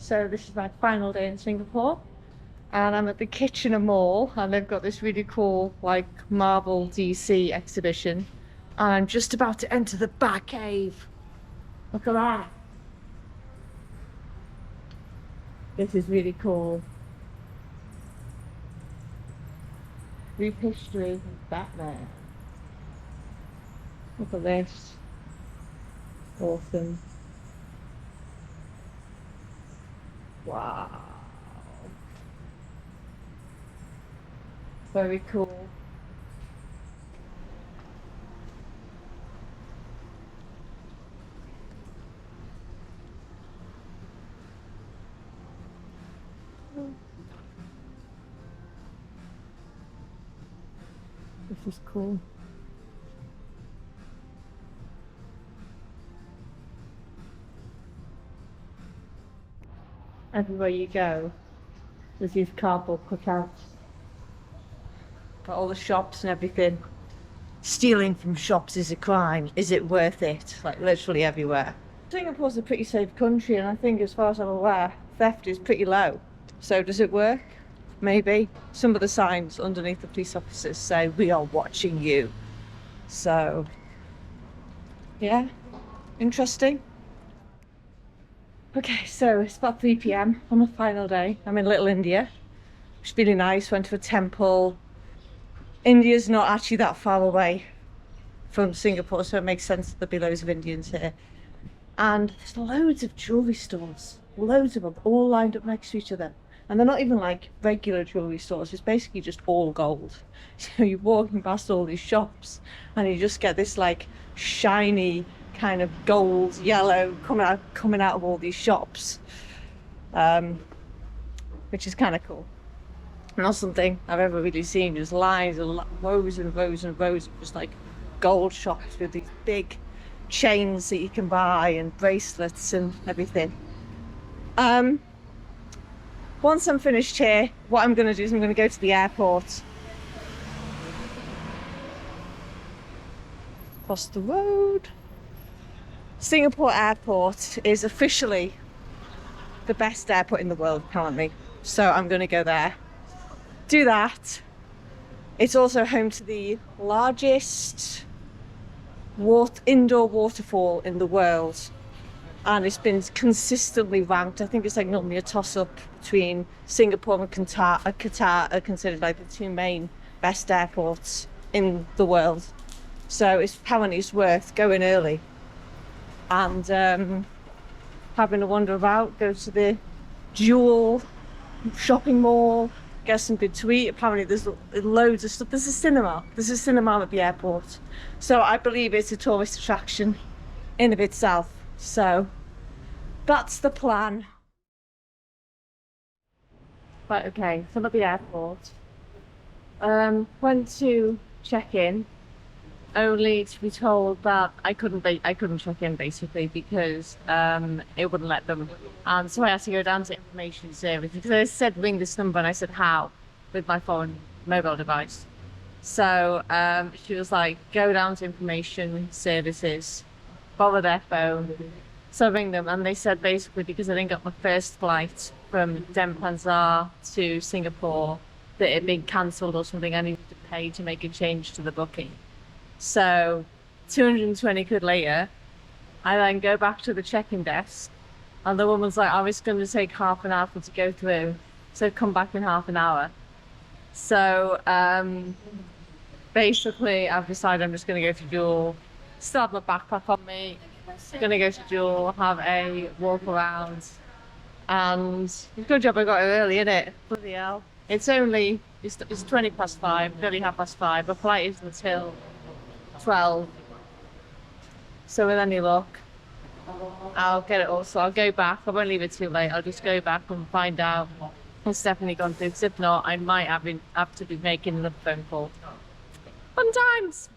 So this is my final day in Singapore, and I'm at the Kitchener Mall, and they've got this really cool like Marvel DC exhibition, and I'm just about to enter the Bat Cave. Look at that. This is really cool. Brief history of Batman. Look at this. Awesome. Wow. Very cool. This is cool. Everywhere you go, there's these cardboard cutouts. Got all the shops and everything. Stealing from shops is a crime. Is it worth it? Like literally everywhere. Singapore's a pretty safe country, and I think as far as I'm aware, theft is pretty low. So does it work? Maybe. Some of the signs underneath the police officers say, "We are watching you." So, yeah, interesting. Okay, so it's about 3 p.m. on the final day. I'm in Little India. It's really nice. Went to a temple. India's not actually that far away from Singapore, so it makes sense that there'll be loads of Indians here. And there's loads of jewellery stores. Loads of them, all lined up next to each other. And they're not even like regular jewellery stores. It's basically just all gold. So you're walking past all these shops and you just get this like shiny kind of gold yellow coming out of all these shops, which is kind of cool. Not something I've ever really seen. Just lines and rows and rows and rows of just like gold shops with these big chains that you can buy and bracelets and everything. Once I'm finished here, what I'm going to do is I'm going to go to the airport. Across the road. Singapore airport is officially the best airport in the world, apparently. So I'm going to go there. Do that. It's also home to the largest indoor waterfall in the world. And it's been consistently ranked. I think it's like normally a toss-up between Singapore and Qatar. Qatar are considered like the two main best airports in the world. So apparently it's worth going early and having a wander about, go to the Jewel shopping mall, get something to eat. Apparently there's loads of stuff. There's a cinema at the airport. So I believe it's a tourist attraction in of itself. So that's the plan. Right, okay, so I'm at the airport. Went to check in, only to be told that I couldn't check in basically because it wouldn't let them. And so I had to go down to information service because they said ring this number, and I said how, with my phone mobile device. So she was like, go down to information services, borrow their phone. So I rang them, and they said basically because I didn't get my first flight from Denpasar to Singapore that it had been cancelled or something. I needed to pay to make a change to the booking. So 220 quid later, I then go back to the check-in desk, and the woman's like, oh, it's going to take half an hour for it to go through, so come back in half an hour. So basically I've decided I'm just going to go to Jewel, still have my backpack on me, gonna go to Jewel, have a walk around, and it's a good job I got here early, innit? Bloody hell. It's 20 past 5, nearly 5:30. The flight isn't until 12. So with any luck, I'll get it all. So I'll go back. I won't leave it too late. I'll just go back and find out it's definitely gone through. Because if not, I might have to be making another phone call. Fun times!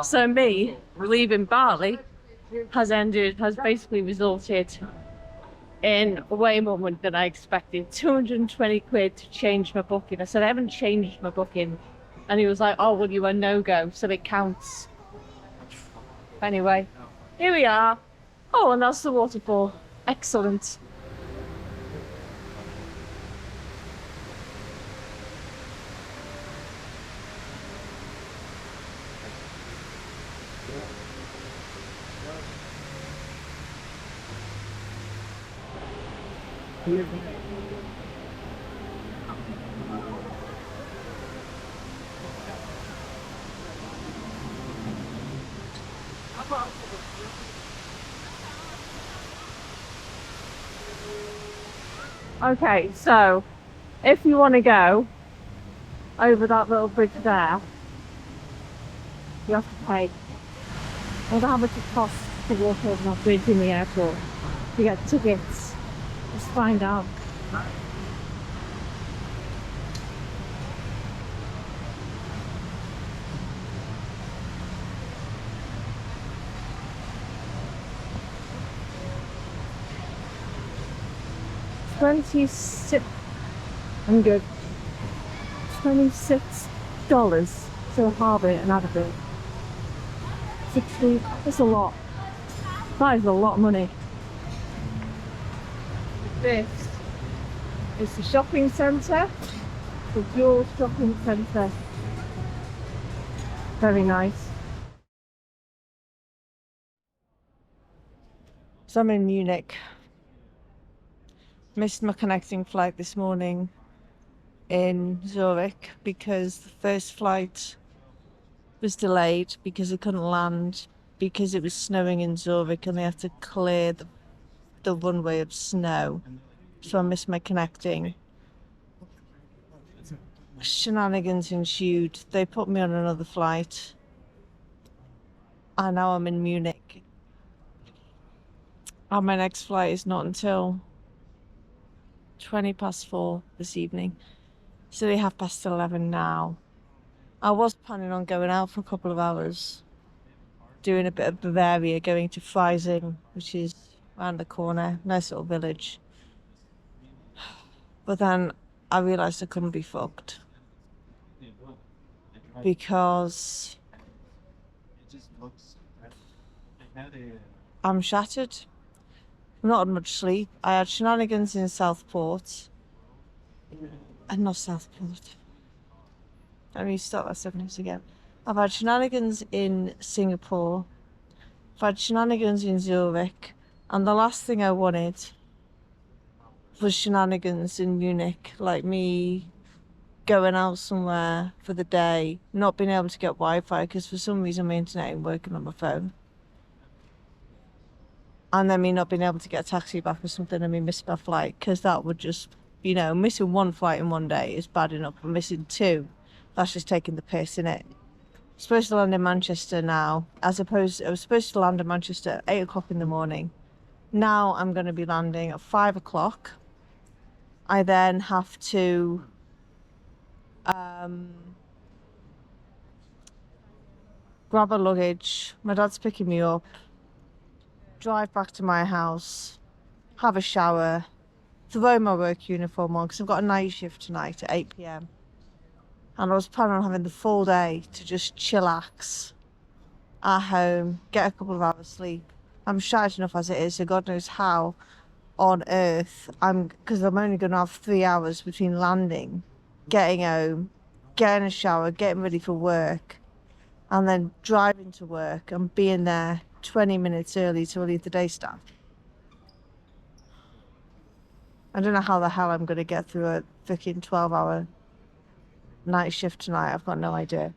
So me leaving Bali has basically resulted in way more money than I expected. 220 quid to change my booking. I said I haven't changed my booking, and he was like, oh well, you were no-go, so it counts. Anyway, here we are. Oh, and that's the waterfall. Excellent. Okay, so if you want to go over that little bridge there, you have to pay. I wonder how much it costs to walk over that bridge in the airport to get tickets. Let's find out. $26. I'm good. $26 to Harbour and Aberdeen. 60. That's a lot. That is a lot of money. This is the shopping centre. The Jewel Shopping Centre. Very nice. So I'm in Munich. Missed my connecting flight this morning in Zurich because the first flight was delayed because it couldn't land because it was snowing in Zurich and they had to clear the runway of snow. So I missed my connecting. Shenanigans ensued. They put me on another flight and now I'm in Munich. And my next flight is not until 4:20 this evening. So we're 11:30 now. I was planning on going out for a couple of hours, doing a bit of Bavaria, going to Freising, which is around the corner, nice little village. But then I realised I couldn't be fucked because I'm shattered. I've not had much sleep. I had shenanigans in Southport. And not Southport. Let me start that sentence again. I've had shenanigans in Singapore. I've had shenanigans in Zurich. And the last thing I wanted was shenanigans in Munich. Like me going out somewhere for the day, not being able to get Wi-Fi because for some reason my internet ain't working on my phone. And then me not being able to get a taxi back or something and me missing my flight because that would just, missing one flight in one day is bad enough, but missing two, that's just taking the piss, innit? I'm supposed to land in Manchester now, I was supposed to land in Manchester at 8 o'clock in the morning. Now I'm going to be landing at 5 o'clock. I then have to grab a luggage. My dad's picking me up. Drive back to my house. Have a shower. Throw my work uniform on because I've got a night shift tonight at 8 p.m. And I was planning on having the full day to just chillax at home, get a couple of hours sleep. I'm shattered enough as it is, so God knows how on earth because I'm only going to have 3 hours between landing, getting home, getting a shower, getting ready for work, and then driving to work and being there 20 minutes early to relieve the day staff. I don't know how the hell I'm going to get through a freaking 12-hour night shift tonight. I've got no idea.